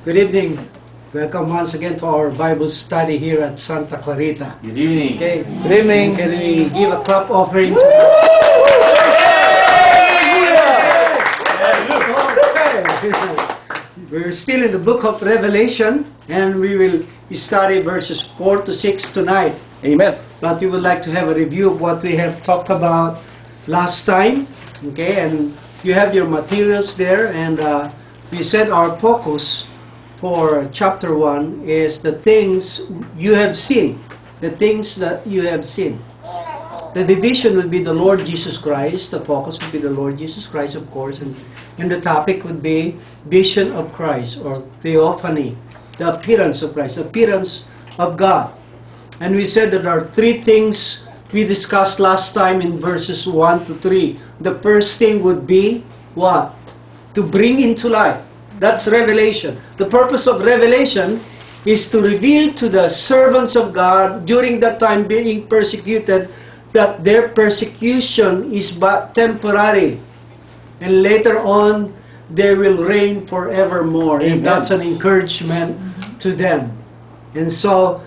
Good evening. Welcome once again to our Bible study here at Santa Clarita. Good evening. Okay. Good evening. Can we give a clap offering? We're still in the book of Revelation, and we will study verses 4 to 6 tonight. Amen. But we would like to have a review of what we have talked about last time. Okay, and you have your materials there, and we said our focus for chapter 1 is the things you have seen. The things that you have seen. The division would be the Lord Jesus Christ. The focus would be the Lord Jesus Christ, of course. And the topic would be vision of Christ, or theophany. The appearance of Christ. The appearance of God. And we said that there are three things we discussed last time in verses 1 to 3. The first thing would be what? To bring into light. That's revelation. The purpose of revelation is to reveal to the servants of God during that time being persecuted that their persecution is but temporary. And later on, they will reign forevermore. And that's an encouragement to them. And so,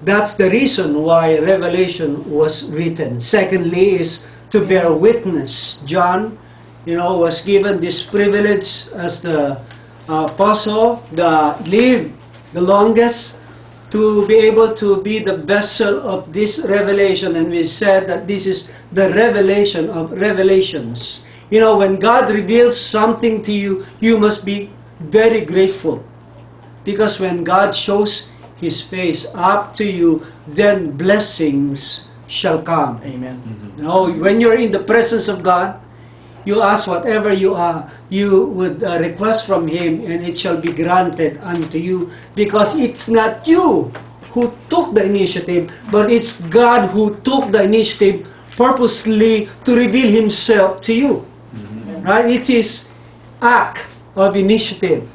that's the reason why Revelation was written. Secondly is to bear witness. John, was given this privilege as the apostle that lived the longest to be able to be the vessel of this revelation. And we said that this is the revelation of revelations. When God reveals something to you, you must be very grateful. Because when God shows His face up to you, then blessings shall come. Amen. When you're in the presence of God, you ask whatever you would request from Him, and it shall be granted unto you. Because it's not you who took the initiative, but it's God who took the initiative purposely to reveal Himself to you. Right? It's His act of initiative.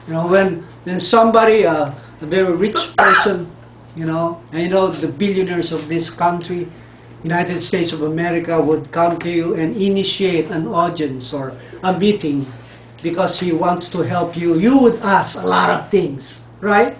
When somebody, a very rich person, the billionaires of this country, United States of America, would come to you and initiate an audience or a meeting because he wants to help you. You would ask a lot of things, right?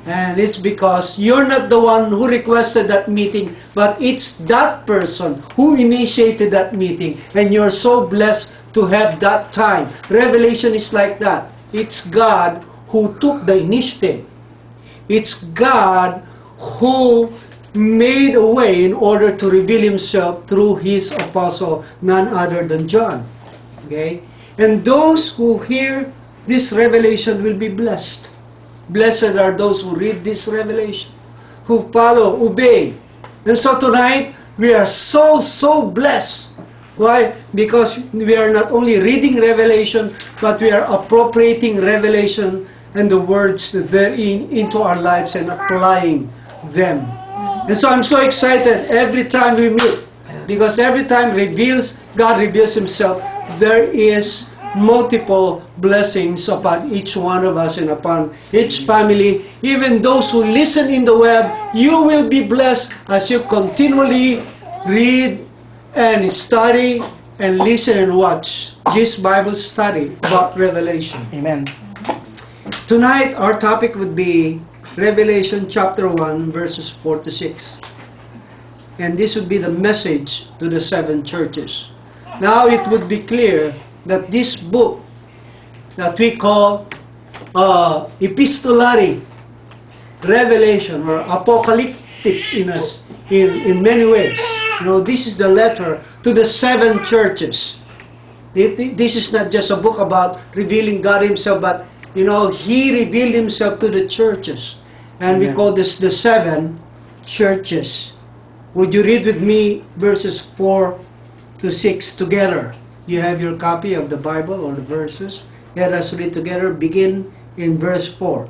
And it's because you're not the one who requested that meeting, but it's that person who initiated that meeting, and you're so blessed to have that time. Revelation is like that. It's God who took the initiative. It's God who made a way in order to reveal Himself through His apostle, none other than John. Okay? And those who hear this revelation will be blessed. Blessed are those who read this revelation, who follow, obey. And so tonight, we are so blessed. Why? Because we are not only reading Revelation, but we are appropriating Revelation and the words therein into our lives and applying them. And so I'm so excited every time we meet, because every time God reveals Himself, there is multiple blessings upon each one of us and upon each family. Even those who listen in the web, you will be blessed as you continually read and study and listen and watch this Bible study about Revelation. Amen. Tonight, our topic would be Revelation chapter 1, verses 4 to 6. And this would be the message to the 7 churches. Now, it would be clear that this book that we call epistolary revelation or apocalyptic in many ways. This is the letter to the 7 churches. This is not just a book about revealing God Himself, but He revealed Himself to the churches. And we call this the 7 churches. Would you read with me verses 4 to 6 together? You have your copy of the Bible or the verses. Let us read together. Begin in verse 4.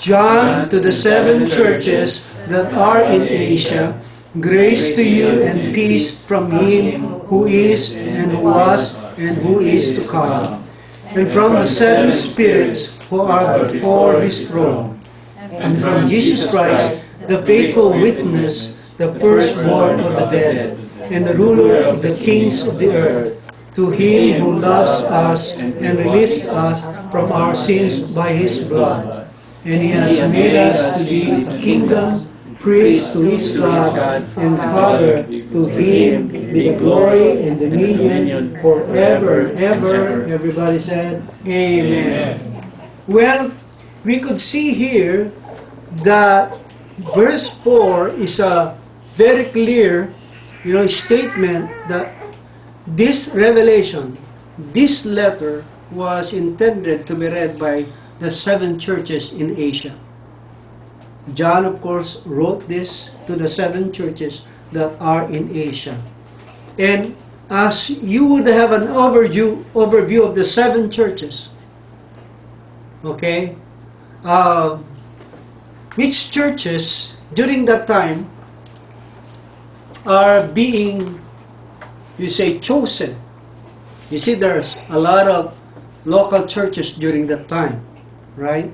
John, to the 7 churches that are in Asia, grace to you and peace from Him who is and who was and who is to come, and from the 7 spirits who are before His throne, and from Jesus Christ, the faithful witness, the firstborn of the dead, and the ruler of the kings of the earth, to Him who loves us and released us from our sins by His blood. And He has made us to be a kingdom, priests to His God and Father. To Him be the glory and dominion forever and ever. Everybody said, Amen. Well, we could see here that verse 4 is a very clear, statement that this revelation, this letter, was intended to be read by the 7 churches in Asia. John, of course, wrote this to the 7 churches that are in Asia. And as you would have an overview of the 7 churches, okay, which churches during that time are being, chosen. You see, there's a lot of local churches during that time, right?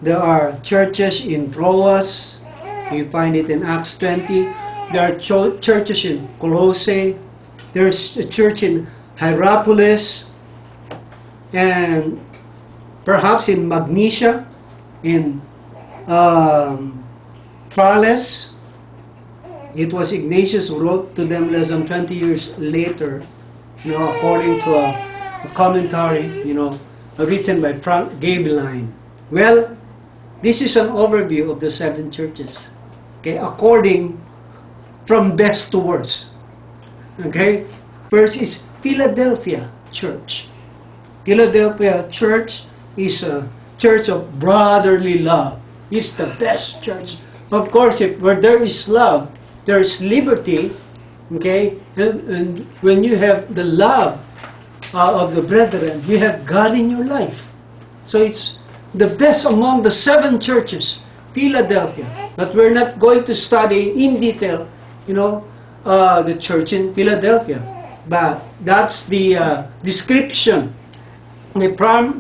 There are churches in Troas. You find it in Acts 20. There are churches in Colossae. There's a church in Hierapolis, and perhaps in Magnesia, in Tralles. It was Ignatius who wrote to them less than 20 years later, according to a commentary, written by Frank Gabeline. Well, this is an overview of the 7 churches, okay, according from best to worst. Okay, first is Philadelphia Church. Philadelphia Church is a church of brotherly love. It's the best church. Of course, where there is love, there is liberty. Okay, and when you have the love of the brethren, you have God in your life. So it's the best among the 7 churches, Philadelphia. But we're not going to study in detail, the church in Philadelphia. But that's the description, the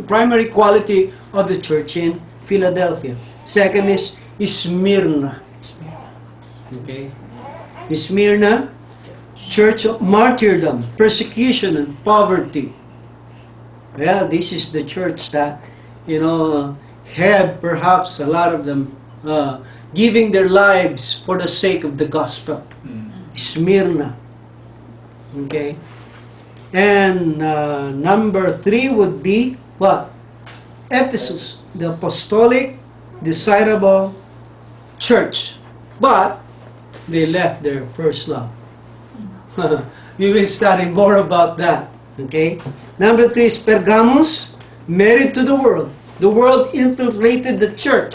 primary quality of the church in Philadelphia. Second is Smyrna. Okay, Smyrna, church of martyrdom, persecution, and poverty. Well, this is the church that, had perhaps a lot of them giving their lives for the sake of the gospel. Smyrna. Okay. And number 3 would be what? Ephesus, the apostolic, desirable church. But they left their first love. We will study more about that. Okay. Number 3 is Pergamos, married to the world. The world infiltrated the church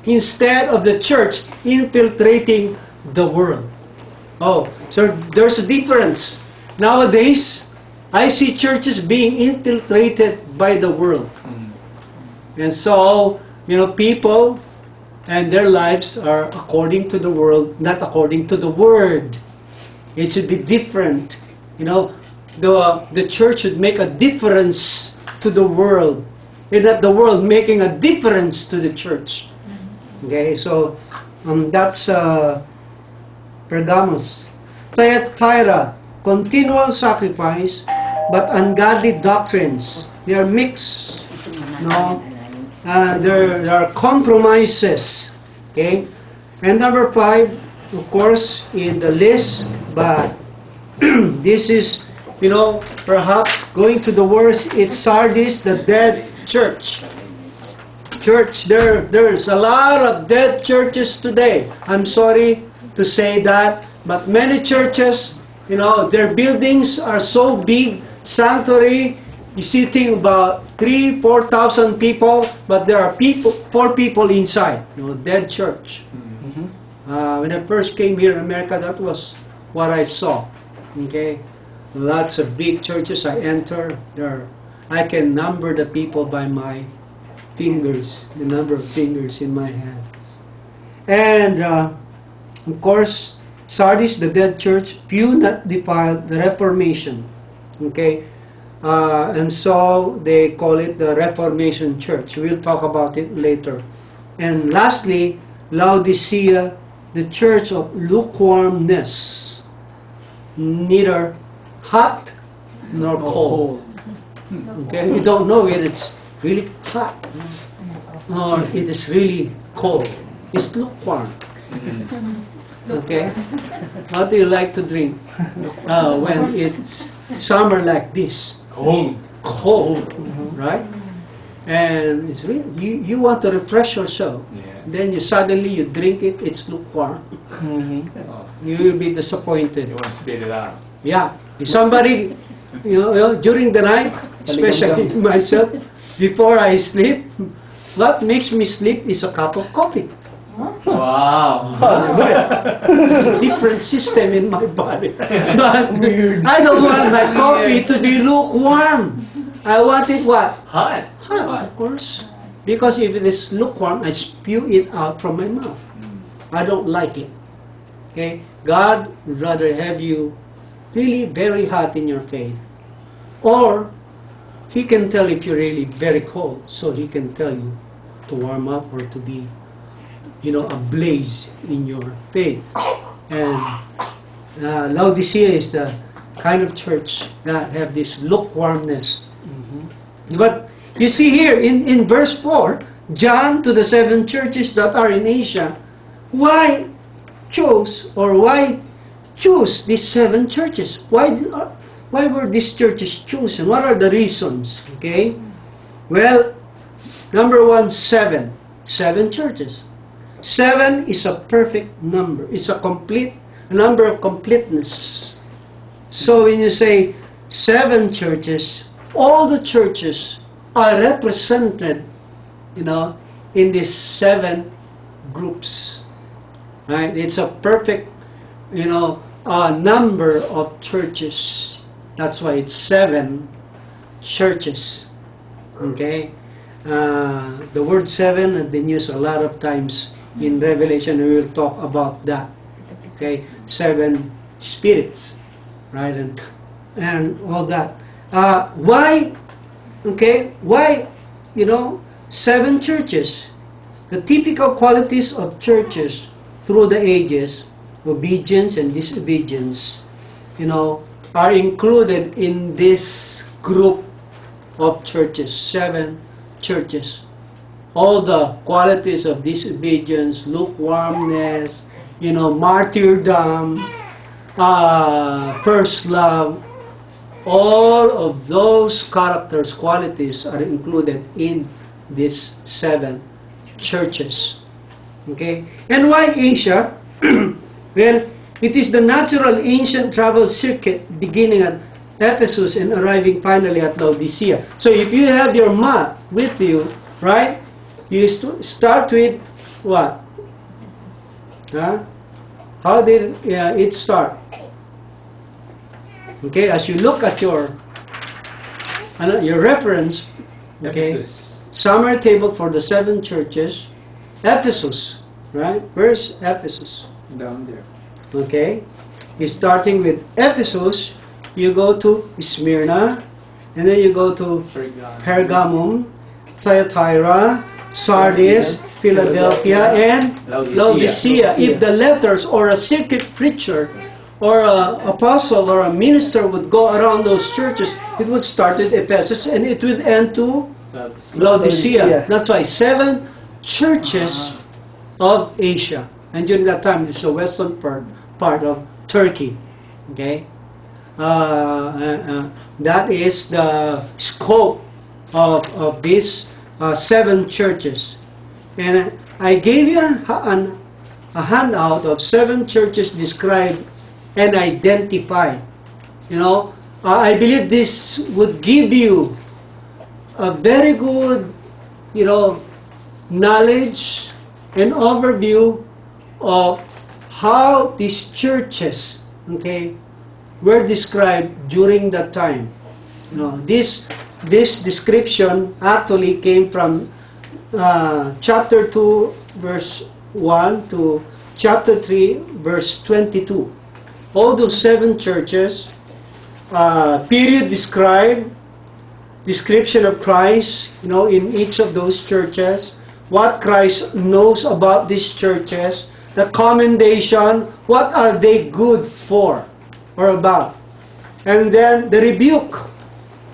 instead of the church infiltrating the world. Oh, so there's a difference. Nowadays, I see churches being infiltrated by the world. And so, people and their lives are according to the world, not according to the Word. It should be different. The church should make a difference to the world, and not the world making a difference to the church. Okay, so that's Pergamos. Thyatira, continual sacrifice, but ungodly doctrines. They are mixed. There are compromises. Okay, and number 5, of course, in the list, but this is, perhaps going to the worst. It's Sardis, the dead church. There's a lot of dead churches today. I'm sorry to say that, but many churches, their buildings are so big, sanctuary, you're sitting about 3,000-4,000 people, but there are 4 people inside. Dead church. When I first came here in America, that was what I saw. Okay, lots of big churches I enter. I can number the people by my fingers, the number of fingers in my hands. And of course, Sardis, the dead church, few not defiled, the Reformation. Okay, and so they call it the Reformation Church. We'll talk about it later. And lastly, Laodicea, the church of lukewarmness, neither hot nor cold. Okay, we don't know if it's really hot or it is really cold. It's lukewarm. Okay? What do you like to drink when it's summer like this? Cold, right? And it's really, you want to refresh yourself. Then you drink it, it's lukewarm. You will be disappointed. You want to spit it out. Yeah. If somebody, during the night, especially myself, before I sleep, what makes me sleep is a cup of coffee. Wow. Different system in my body. But I don't want my coffee to be lukewarm. I want it what? Hot. Hot, of course. Because if it is lukewarm, I spew it out from my mouth. I don't like it. Okay? God would rather have you really very hot in your faith. Or He can tell if you're really very cold, so He can tell you to warm up or to be, ablaze in your faith. And Laodicea is the kind of church that have this lukewarmness. But you see here in verse 4, John to the 7 churches that are in Asia, why choose these 7 churches? Why were these churches chosen? What are the reasons? Okay? Well, number 1, 7. 7 churches. 7 is a perfect number. It's a number of completeness. So when you say 7 churches, all the churches are represented, in these 7 groups. Right? It's a perfect, number of churches. That's why it's 7 churches. Okay? The word 7 has been used a lot of times in Revelation. We will talk about that. Okay? 7 spirits. Right? And all that. Why? Okay? Why, 7 churches? The typical qualities of churches through the ages, obedience and disobedience, are included in this group of churches, 7 churches. All the qualities of disobedience, lukewarmness, martyrdom, first love, all of those characters, qualities are included in these 7 churches. Okay? And why Asia? Well, it is the natural ancient travel circuit beginning at Ephesus and arriving finally at Laodicea. So if you have your map with you, right, you start with what? How did it start? Okay, as you look at your reference, okay, Ephesus. summary table for the 7 churches, Ephesus, right? Where's Ephesus? Down there. Okay, you're starting with Ephesus, you go to Smyrna, and then you go to Pergamum, Thyatira, Sardis, Philadelphia, and Laodicea. If the letters or a circuit preacher or an apostle or a minister would go around those churches, it would start at Ephesus and it would end to Laodicea. That's why 7 churches of Asia. And during that time, it's the western part of Turkey. Okay? That is the scope of these 7 churches. And I gave you a handout of 7 churches described and identified. I believe this would give you a very good, knowledge and overview of how these churches, okay, were described during that time. This description actually came from chapter 2, verse 1 to chapter 3, verse 22. All those 7 churches, period described, description of Christ, in each of those churches, what Christ knows about these churches, the commendation, what are they good for or about, and then the rebuke.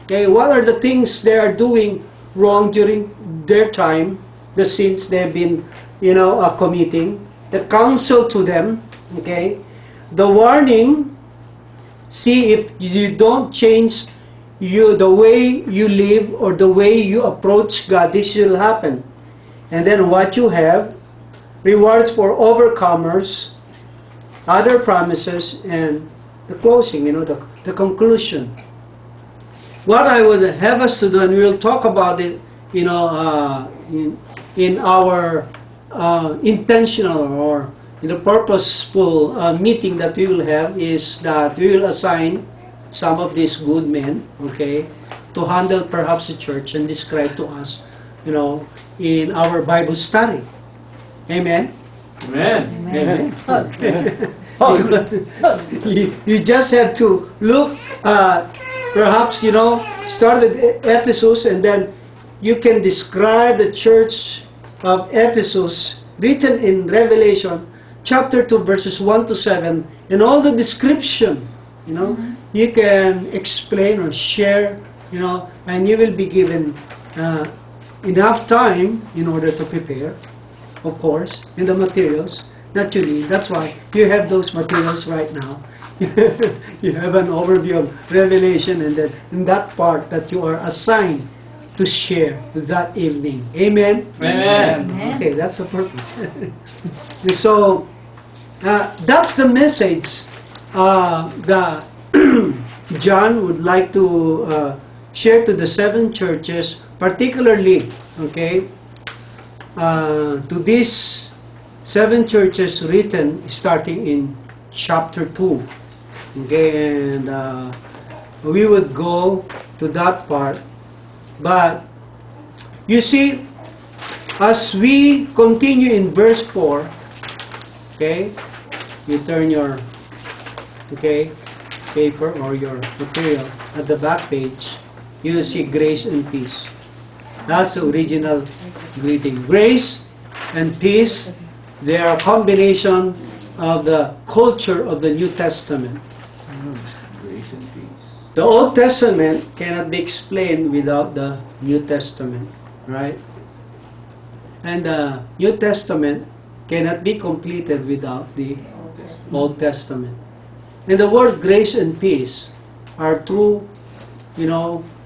Okay, what are the things they are doing wrong during their time, the sins they've been, committing, the counsel to them, okay, the warning, see if you don't change the way you live or the way you approach God, this will happen. And then what you have, rewards for overcomers, other promises, and the closing, the conclusion. What I would have us to do, and we'll talk about it, in our intentional or purposeful meeting that we will have, is that we will assign some of these good men, okay, to handle perhaps the church and describe to us, in our Bible study. Amen? Amen. Amen. You just have to look, perhaps, start at Ephesus, and then you can describe the church of Ephesus written in Revelation chapter 2 verses 1 to 7, and all the description, you can explain or share, and you will be given enough time in order to prepare, of course, in the materials that you need. That's why you have those materials right now. You have an overview of Revelation, and then in that part that you are assigned to share that evening. Amen? Amen. Okay, that's the purpose. So, that's the message that John would like to share to the 7 churches, particularly, okay, to these 7 churches written starting in chapter 2. Okay, and we would go to that part. But, you see, as we continue in verse 4, okay, you turn your, paper or your material at the back page, you will see grace and peace. That's the original greeting. Grace and peace, they are a combination of the culture of the New Testament. Grace and peace. The Old Testament cannot be explained without the New Testament, right? And the New Testament cannot be completed without the Old Testament. And the word grace and peace are two,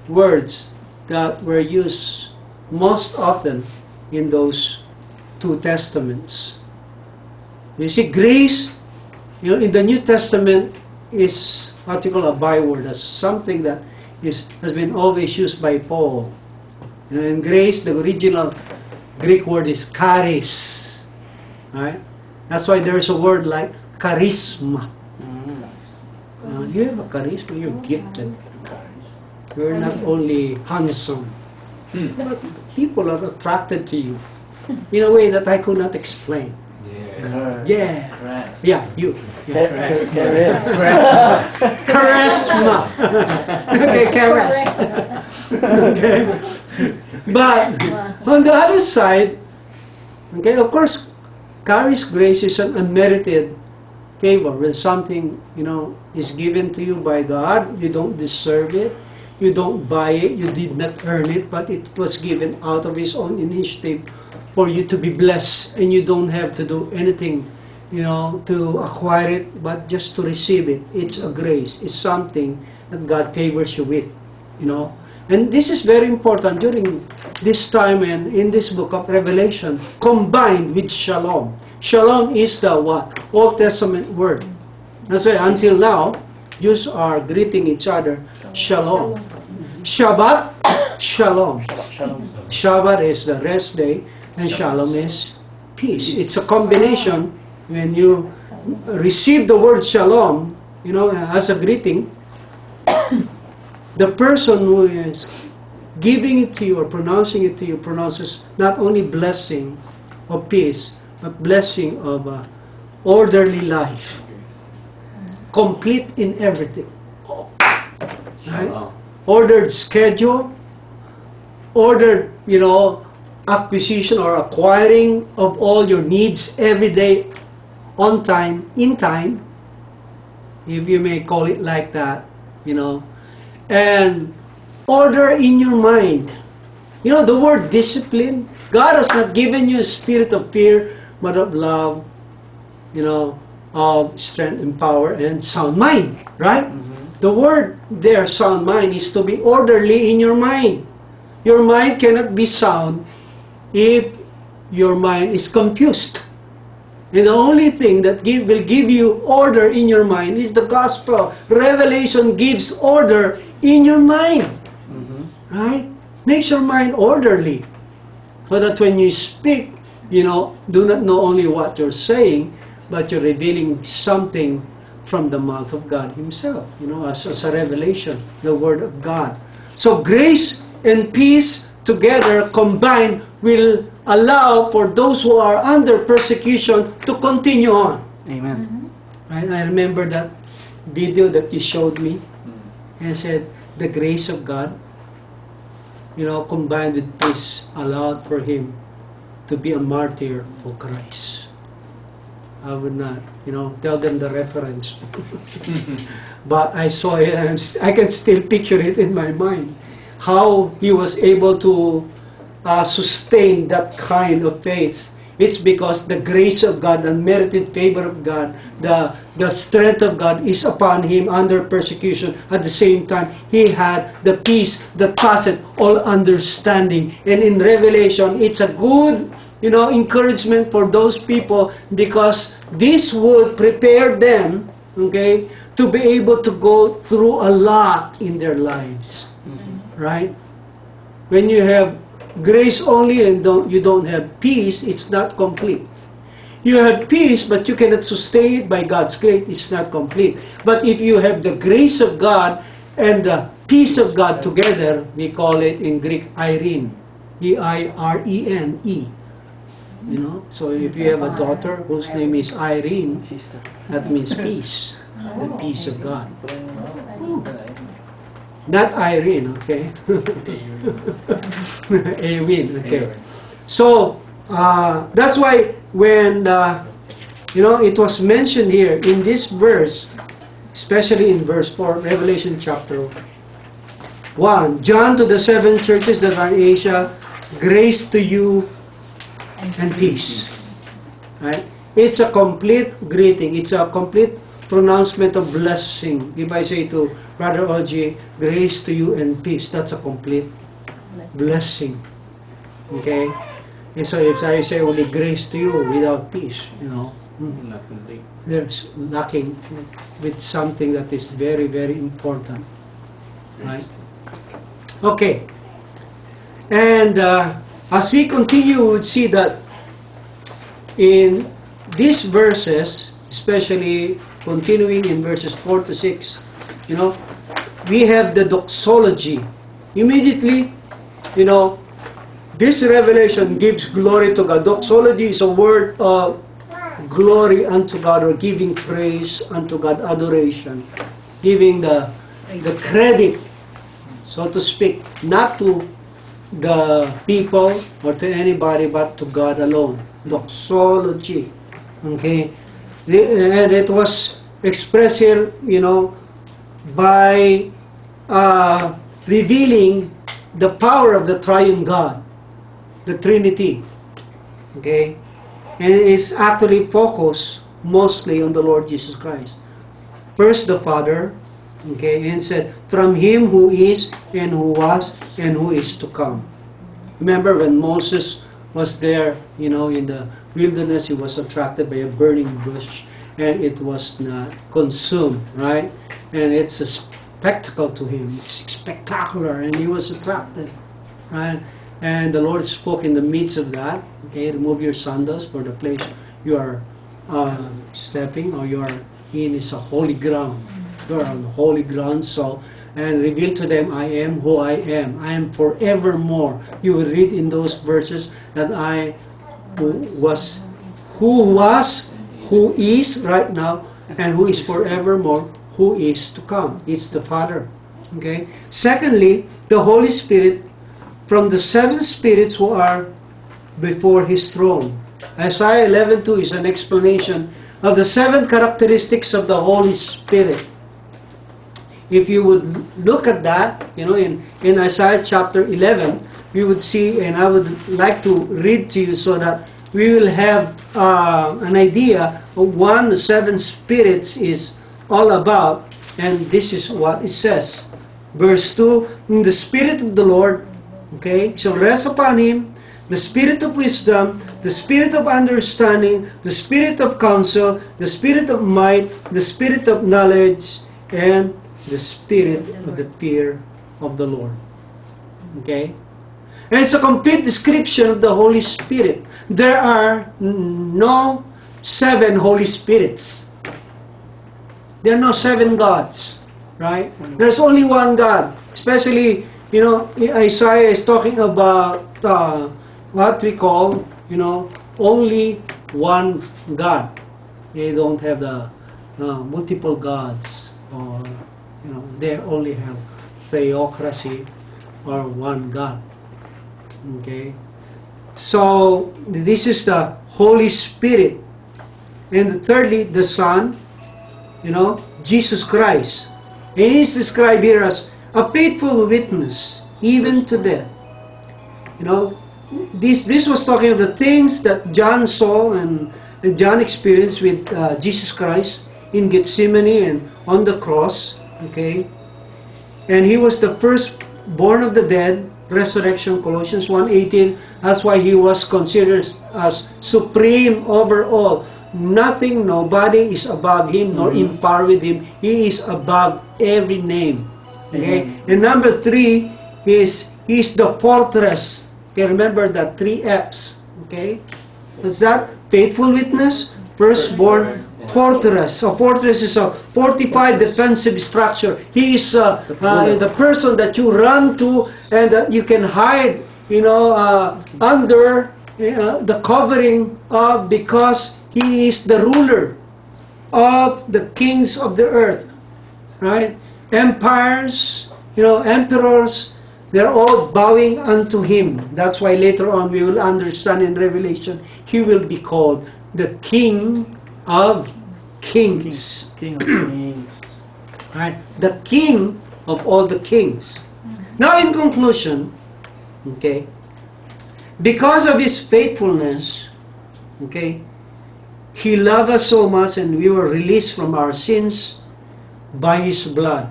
words that were used most often in those 2 testaments. You see, grace, in the New Testament is what you call a byword, as something that has been always used by Paul. And grace, the original Greek word is charis. Right? That's why there is a word like charisma. You have a charisma, you're gifted. You're not only handsome, but people are attracted to you in a way that I could not explain. Yeah, you. Charisma. Okay, charisma. Okay. But on the other side, okay, of course, charis, grace, is an unmerited favor. When something, is given to you by God, you don't deserve it, you don't buy it, you did not earn it, but it was given out of His own initiative for you to be blessed, and you don't have to do anything, to acquire it, but just to receive it. It's a grace. It's something that God favors you with, And this is very important during this time and in this book of Revelation, combined with shalom. Shalom is the what? Old Testament word. That's why until now, Jews are greeting each other, shalom. Shabbat, shalom. Shabbat is the rest day, and shalom is peace. It's a combination. When you receive the word shalom, as a greeting, the person who is giving it to you or pronouncing it to you pronounces not only blessing of peace, but blessing of orderly life, complete in everything. Right? Ordered schedule, ordered, acquisition or acquiring of all your needs every day, on time, in time, if you may call it like that, and order in your mind, You know, the word discipline, God has not given you a spirit of fear, but of love, you know, of strength and power and sound mind, right? The word there, sound mind, is to be orderly in your mind. Your mind cannot be sound if your mind is confused. And the only thing that will give you order in your mind is the gospel. Revelation gives order in your mind. Right? Makes your mind orderly. So that when you speak, you know, do not know only what you're saying, but you're revealing something from the mouth of God Himself, you know, as a revelation, the Word of God. So grace and peace together combined will allow for those who are under persecution to continue on. Amen. Right? I remember that video that you showed me and said the grace of God, you know, combined with peace allowed for him to be a martyr for Christ. I would not, you know, tell them the reference. But I saw it and I can still picture it in my mind. How he was able to sustain that kind of faith. It's because the grace of God, the unmerited favor of God, the strength of God is upon him under persecution. At the same time, he had the peace that passeth all understanding. And in Revelation, it's a good, you know, encouragement for those people, because this would prepare them, okay, to be able to go through a lot in their lives. Right? When you have grace only and you don't have peace, it's not complete. You have peace, but you cannot sustain it by God's grace, it's not complete. But if you have the grace of God and the peace of God together, we call it in Greek Irene. E-I-R-E-N-E. You know, so if you have a daughter whose name is Irene, that means peace, the peace of God. Not Irene, okay? Awin, okay. So, that's why when, you know, it was mentioned here in this verse, especially in verse 4, Revelation chapter 1, John to the 7 churches that are in Asia, grace to you and peace. Right? It's a complete greeting. It's a complete pronouncement of blessing. If I say to Brother O.G., grace to you and peace, that's a complete blessing. Okay? And so if I say only grace to you without peace, you know, there's lacking with something that is very, very important. Right? Okay. And as we continue, we would see that in these verses, especially continuing in verses 4 to 6, you know, we have the doxology. Immediately, you know, this revelation gives glory to God. Doxology is a word of glory unto God, or giving praise unto God, adoration, giving the credit, so to speak, not to the people or to anybody but to God alone. Doxology. Okay? And it was expressed here, you know, by revealing the power of the triune God, the Trinity. Okay? And it's actually focused mostly on the Lord Jesus Christ. First the Father, okay, and said, from Him who is, and who was, and who is to come. Remember when Moses was there, you know, in the wilderness, he was attracted by a burning bush, and it was not consumed, right? And it's a spectacle to him. It's spectacular, and he was attracted, right? And the Lord spoke in the midst of that, okay, remove your sandals, for the place you are stepping or you are in is a holy ground. You are on holy ground, so, and reveal to them, I am who I am. I am forevermore. You will read in those verses that I was, who is right now, and who is forevermore, who is to come. It's the Father. Okay. Secondly, the Holy Spirit, from the seven spirits who are before His throne. Isaiah 11:2 is an explanation of the seven characteristics of the Holy Spirit. if you would look at that, in Isaiah chapter 11, we would see, and I would like to read to you so that we will have an idea of what the seven spirits is all about. And this is what it says. Verse 2, the Spirit of the Lord, shall rest upon him, the Spirit of wisdom, the Spirit of understanding, the Spirit of counsel, the Spirit of might, the Spirit of knowledge, and the Spirit of the fear of the Lord. And it's a complete description of the Holy Spirit. There are no 7 Holy Spirits. There are no 7 gods, right? There's only one God. Especially, Isaiah is talking about what we call, only one God. They don't have the multiple gods, or they only have theocracy or one God. So this is the Holy Spirit. And thirdly, the Son, Jesus Christ. And he is described here as a faithful witness, even to death. This was talking of the things that John saw and John experienced with Jesus Christ in Gethsemane and on the cross. And he was the first born of the dead, resurrection, Colossians 1:18. That's why he was considered as supreme over all. Nothing, nobody is above him, nor in par with him. He is above every name. And number 3 is he's the fortress. Remember that 3 F's. What's that? Faithful witness, firstborn, fortress. A fortress is a fortified defensive structure. He is the person that you run to and that you can hide, under the covering of, because he is the ruler of the kings of the earth, right? Empires, emperors, they're all bowing unto him. That's why later on we will understand in Revelation, he will be called the King of Kings. King of Kings. Right? The King of all the kings. Now in conclusion, because of his faithfulness, he loved us so much, and we were released from our sins by his blood.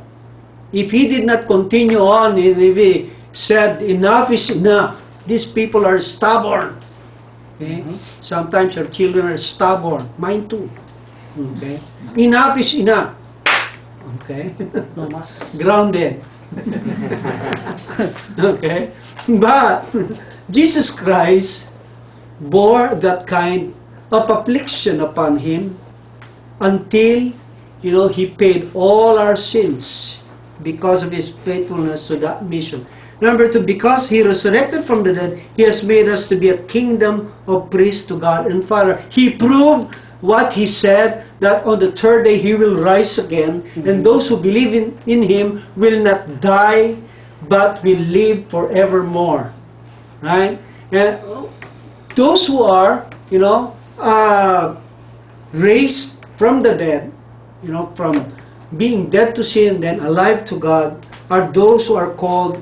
If he did not continue on, if he said, enough is enough, these people are stubborn. Sometimes our children are stubborn. Mine too. Enough is enough. No mas. Grounded. But Jesus Christ bore that kind of affliction upon him until, he paid all our sins because of his faithfulness to that mission. Number 2, because he resurrected from the dead, he has made us to be a kingdom of priests to God and Father. He proved what he said, that on the 3rd day he will rise again, and those who believe in him will not die, but will live forevermore. Right? And those who are, raised from the dead, from being dead to sin, then alive to God, are those who are called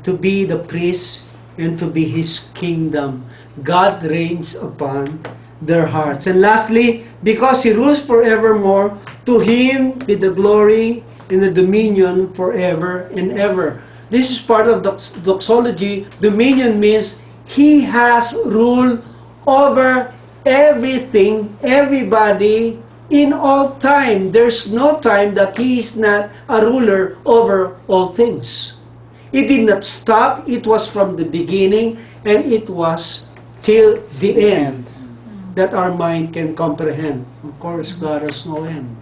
to be the priests and to be his kingdom. God reigns upon their hearts. And lastly, because he rules forevermore, to him be the glory and the dominion forever and ever. This is part of doxology. Dominion means he has rule over everything, everybody, in all time. There's no time that he is not a ruler over all things. It did not stop. It was from the beginning, and it was till the end that our mind can comprehend. Of course, God has no end.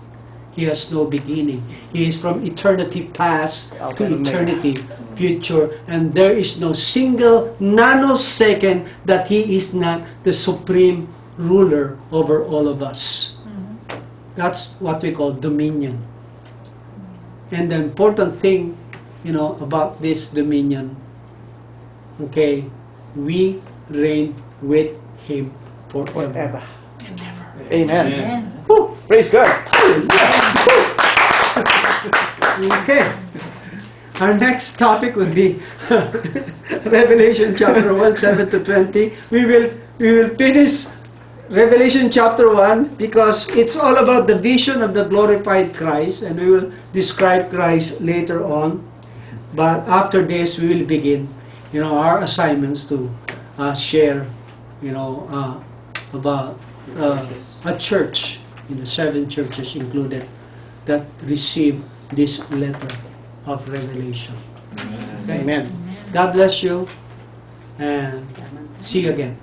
He has no beginning. He is from eternity past to eternity future, and there is no single nanosecond that he is not the supreme ruler over all of us. That's what we call dominion. And the important thing, about this dominion, we reign with him forever. Amen. Amen. Praise God. Okay. Our next topic will be Revelation chapter 1, 7 to 20. We will finish Revelation chapter 1 because it's all about the vision of the glorified Christ, and we will describe Christ later on. But after this, we will begin, our assignments to share, about a church in the 7 churches included that receive this letter of Revelation. Amen. Amen. God bless you, and see you again.